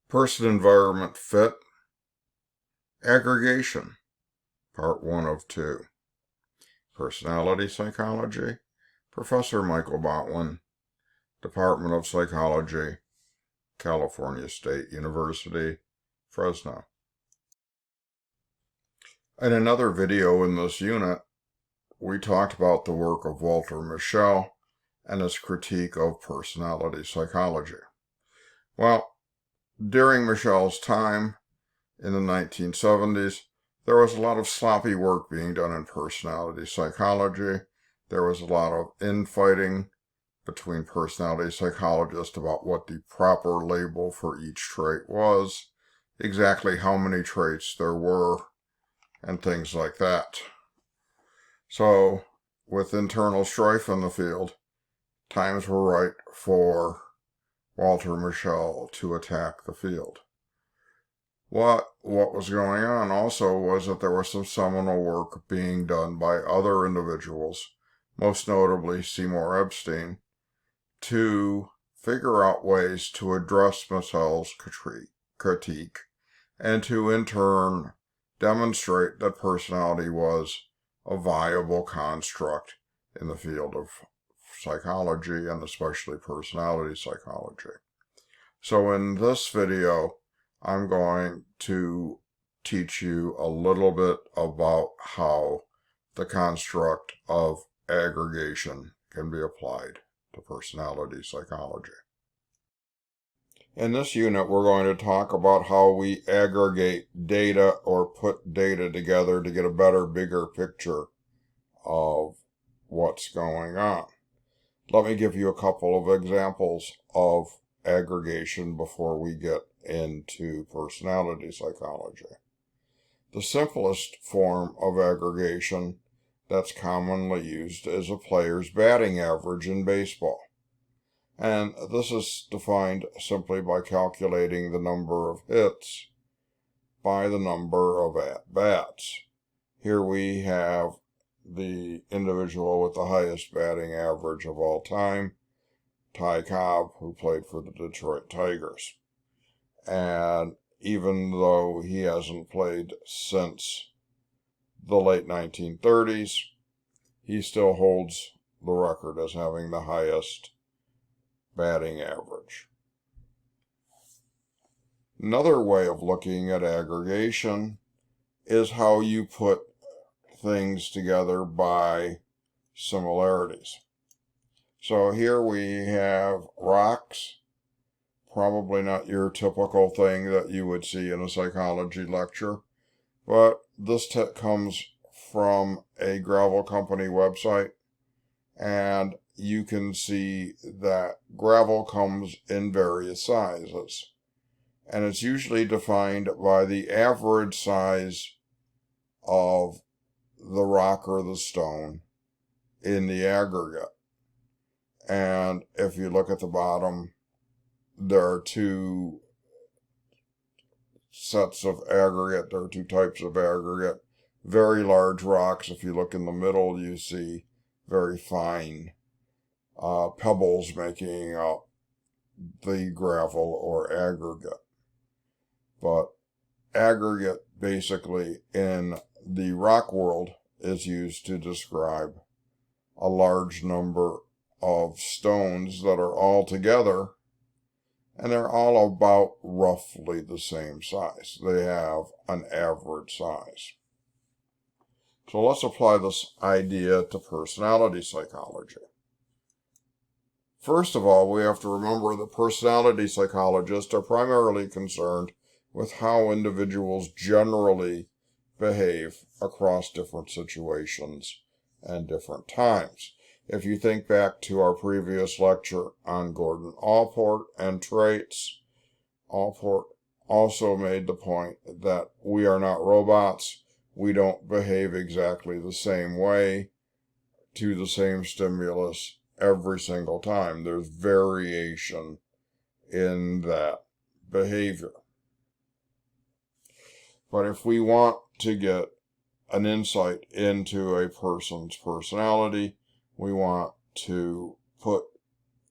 Person-Environment Fit Aggregation, Part 1 of 2. Personality Psychology, Professor Michael Botwin, Department of Psychology, California State University, Fresno. In another video in this unit, we talked about the work of Walter Mischel and his critique of personality psychology. Well, during Mischel's time in the 1970s, there was a lot of sloppy work being done in personality psychology. There was a lot of infighting between personality psychologists about what the proper label for each trait was, exactly how many traits there were, and things like that. So, with internal strife in the field, times were right for Walter Mischel to attack the field. What was going on also was that there was some seminal work being done by other individuals, most notably Seymour Epstein, to figure out ways to address Mischel's critique and to in turn demonstrate that personality was a viable construct in the field of psychology and especially personality psychology. So in this video, I'm going to teach you a little bit about how the construct of aggregation can be applied to personality psychology. In this unit, we're going to talk about how we aggregate data or put data together to get a better, bigger picture of what's going on. Let me give you a couple of examples of aggregation before we get into personality psychology. The simplest form of aggregation that's commonly used is a player's batting average in baseball. And this is defined simply by calculating the number of hits by the number of at-bats. Here we have the individual with the highest batting average of all time, Ty Cobb, who played for the Detroit Tigers. And even though he hasn't played since the late 1930s, he still holds the record as having the highest batting average. Another way of looking at aggregation is how you put things together by similarities. So here we have rocks, probably not your typical thing that you would see in a psychology lecture, but this comes from a gravel company website, and you can see that gravel comes in various sizes, and it's usually defined by the average size of the rock or the stone in the aggregate. And if you look at the bottom, there are two sets of aggregate, there are two types of aggregate. Very large rocks, if you look in the middle, you see very fine pebbles making up the gravel or aggregate. But aggregate basically in the rock world is used to describe a large number of stones that are all together, and they're all about roughly the same size. They have an average size. So let's apply this idea to personality psychology. First of all, we have to remember that personality psychologists are primarily concerned with how individuals generally behave across different situations and different times. If you think back to our previous lecture on Gordon Allport and traits, Allport also made the point that we are not robots. We don't behave exactly the same way to the same stimulus every single time. There's variation in that behavior. But if we want to get an insight into a person's personality, we want to put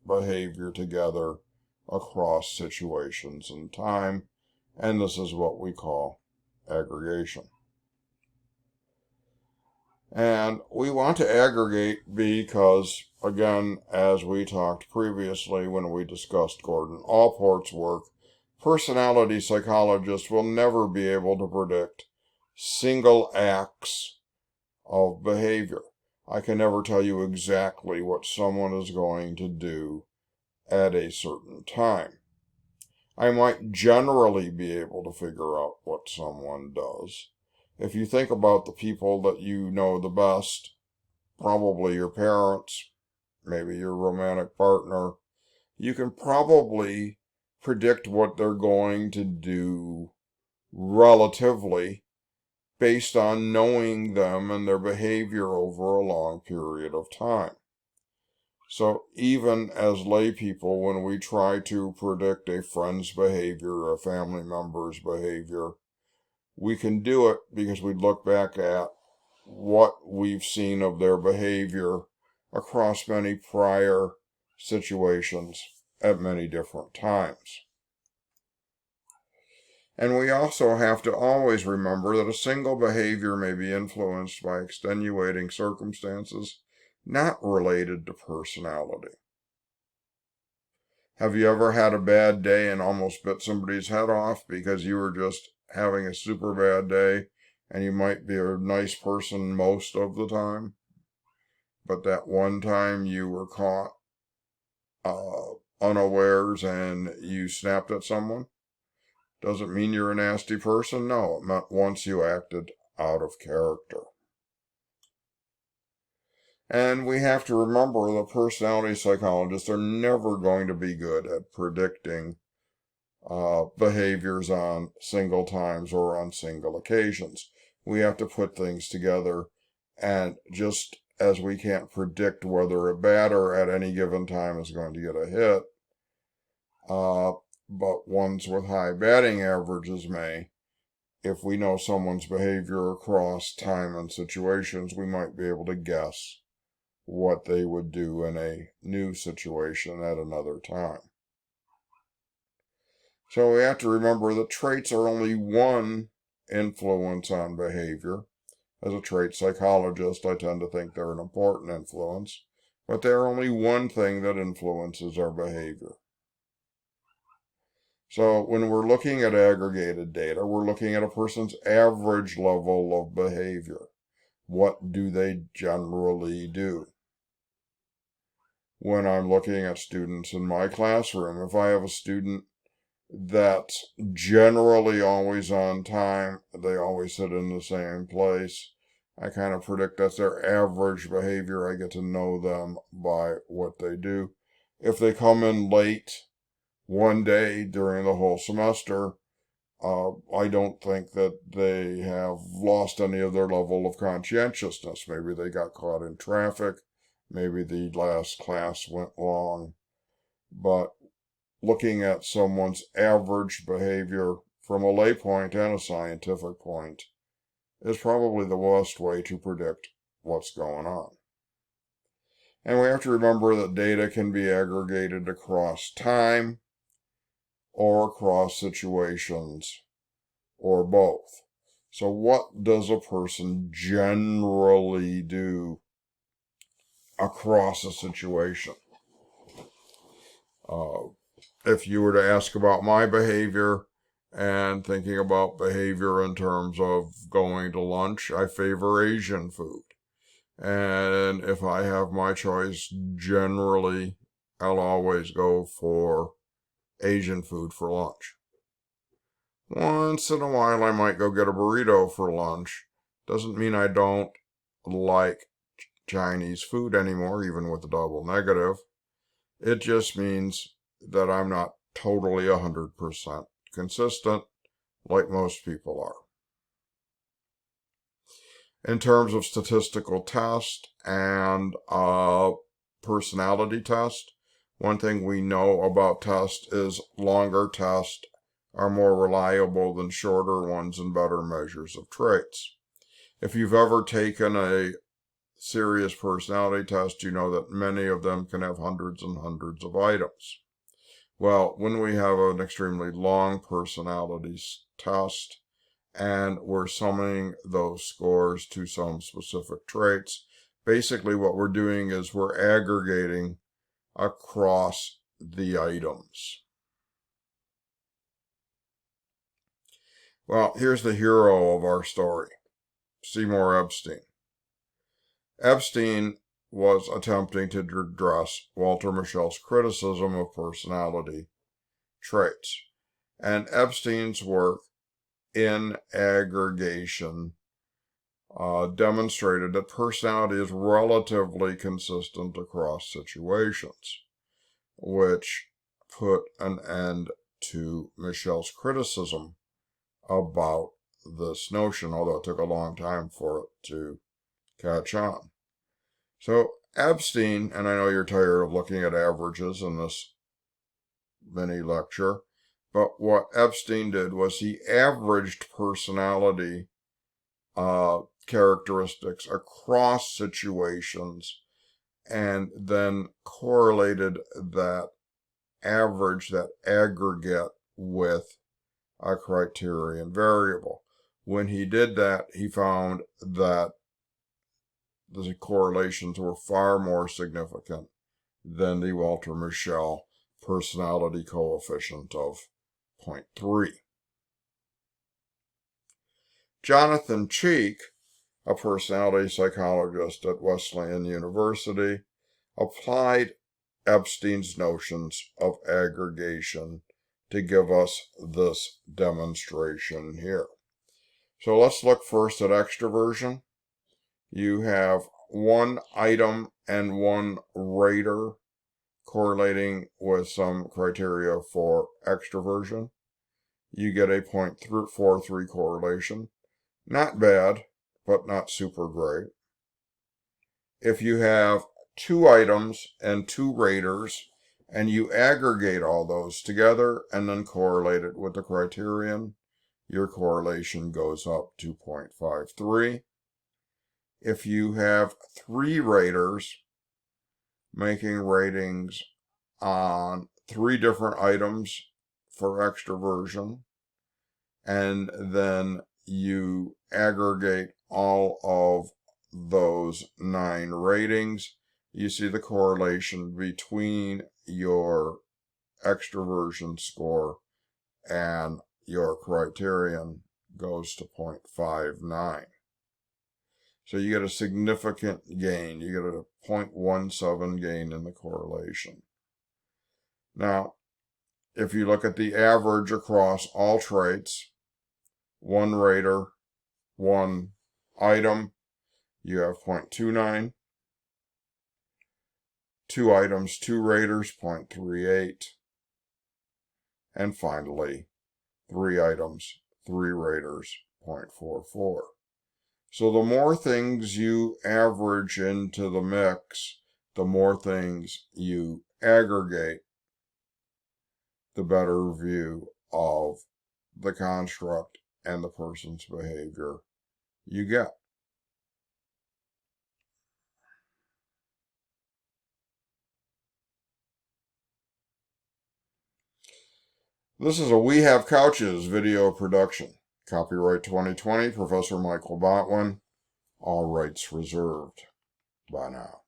behavior together across situations and time, and this is what we call aggregation. And we want to aggregate because, again, as we talked previously when we discussed Gordon Allport's work, personality psychologists will never be able to predict single acts of behavior. I can never tell you exactly what someone is going to do at a certain time. I might generally be able to figure out what someone does. If you think about the people that you know the best, probably your parents, maybe your romantic partner, you can probably predict what they're going to do relatively based on knowing them and their behavior over a long period of time. So even as lay people, when we try to predict a friend's behavior, a family member's behavior, we can do it because we look back at what we've seen of their behavior across many prior situations at many different times. And we also have to always remember that a single behavior may be influenced by extenuating circumstances not related to personality. Have you ever had a bad day and almost bit somebody's head off because you were just having a super bad day and you might be a nice person most of the time, but that one time you were caught unawares and you snapped at someone? Doesn't mean you're a nasty person. No, it meant once you acted out of character. And we have to remember that personality psychologists are never going to be good at predicting behaviors on single times or on single occasions. We have to put things together, and just as we can't predict whether a batter at any given time is going to get a hit, but ones with high batting averages may, if we know someone's behavior across time and situations, we might be able to guess what they would do in a new situation at another time. So we have to remember that traits are only one influence on behavior. As a trait psychologist, I tend to think they're an important influence, but they're only one thing that influences our behavior. So when we're looking at aggregated data, we're looking at a person's average level of behavior. What do they generally do? When I'm looking at students in my classroom, if I have a student that's generally always on time, they always sit in the same place, I kind of predict that's their average behavior. I get to know them by what they do. If they come in late one day during the whole semester, I don't think that they have lost any of their level of conscientiousness. Maybe they got caught in traffic. Maybe the last class went long. But looking at someone's average behavior from a lay point and a scientific point is probably the worst way to predict what's going on. And we have to remember that data can be aggregated across time or across situations or both. So what does a person generally do across a situation? If you were to ask about my behavior and thinking about behavior in terms of going to lunch, I favor Asian food. And if I have my choice, generally, I'll always go for Asian food for lunch. Once in a while, I might go get a burrito for lunch. Doesn't mean I don't like Chinese food anymore, even with the double negative. It just means that I'm not totally 100% consistent like most people are. In terms of statistical test and personality test, one thing we know about tests is longer tests are more reliable than shorter ones and better measures of traits. If you've ever taken a serious personality test, you know that many of them can have hundreds and hundreds of items. Well, when we have an extremely long personality test and we're summing those scores to some specific traits, basically what we're doing is we're aggregating across the items. Well, here's the hero of our story, Seymour Epstein. Epstein was attempting to address Walter Mischel's criticism of personality traits. And Epstein's work in aggregation demonstrated that personality is relatively consistent across situations, which put an end to Mischel's criticism about this notion, although it took a long time for it to catch on. So Epstein, and I know you're tired of looking at averages in this mini lecture, but what Epstein did was he averaged personality characteristics across situations and then correlated that average, that aggregate, with a criterion variable. When he did that, he found that the correlations were far more significant than the Walter Mischel personality coefficient of 0.3. Jonathan Cheek, a personality psychologist at Wesleyan University, applied Epstein's notions of aggregation to give us this demonstration here. So let's look first at extroversion. You have one item and one rater correlating with some criteria for extroversion. You get a 0.43 correlation. Not bad, but not super great. If you have two items and two raters, and you aggregate all those together and then correlate it with the criterion, your correlation goes up to 0.53. If you have three raters making ratings on three different items for extroversion, and then you aggregate all of those 9 ratings, you see the correlation between your extroversion score and your criterion goes to 0.59. So you get a significant gain. You get a 0.17 gain in the correlation. Now, if you look at the average across all traits, one rater, one item, you have 0.29. Two items, two raters, 0.38. And finally, three items, three raters, 0.44. So the more things you average into the mix, the more things you aggregate, the better view of the construct and the person's behavior you get. This is a We Have Couches video production. Copyright 2020, Professor Michael Botwin. All rights reserved. Bye now.